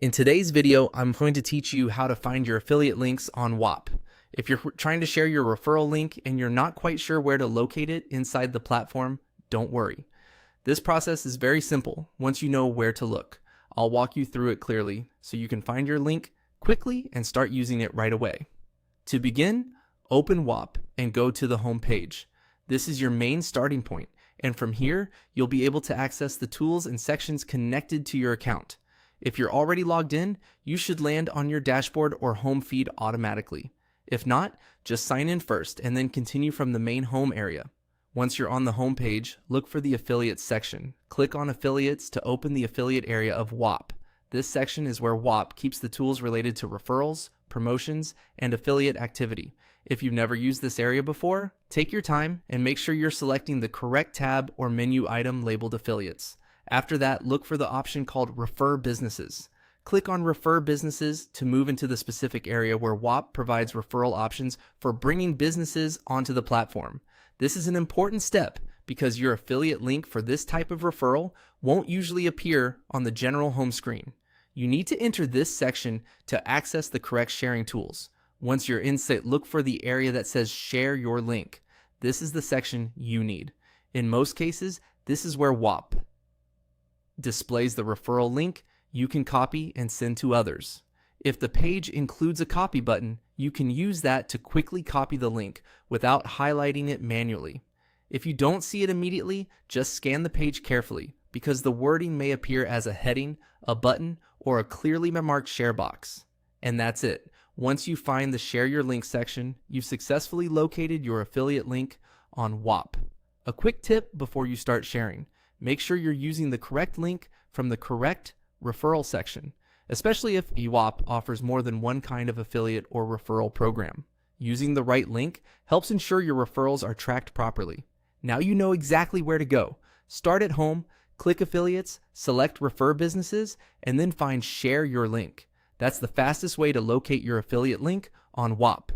In today's video, I'm going to teach you how to find your affiliate links on Whop. If you're trying to share your referral link and you're not quite sure where to locate it inside the platform, don't worry. This process is very simple once you know where to look. I'll walk you through it clearly so you can find your link quickly and start using it right away. To begin, open Whop and go to the home page. This is your main starting point, and from here, you'll be able to access the tools and sections connected to your account. If you're already logged in, you should land on your dashboard or home feed automatically. If not, just sign in first and then continue from the main home area. Once you're on the home page, look for the affiliates section. Click on affiliates to open the affiliate area of Whop. This section is where Whop keeps the tools related to referrals, promotions, and affiliate activity. If you've never used this area before, take your time and make sure you're selecting the correct tab or menu item labeled affiliates. After that, look for the option called Refer Businesses. Click on Refer Businesses to move into the specific area where Whop provides referral options for bringing businesses onto the platform. This is an important step because your affiliate link for this type of referral won't usually appear on the general home screen. You need to enter this section to access the correct sharing tools. Once you're inside, look for the area that says Share Your Link. This is the section you need. In most cases, this is where Whop displays the referral link you can copy and send to others. If the page includes a copy button, you can use that to quickly copy the link without highlighting it manually. If you don't see it immediately, just scan the page carefully because the wording may appear as a heading, a button, or a clearly marked share box. And that's it. Once you find the Share Your Link section, you've successfully located your affiliate link on Whop. A quick tip before you start sharing. Make sure you're using the correct link from the correct referral section, especially if Whop offers more than one kind of affiliate or referral program. Using the right link helps ensure your referrals are tracked properly. Now you know exactly where to go. Start at home, click affiliates, select Refer Businesses, and then find Share Your Link. That's the fastest way to locate your affiliate link on Whop.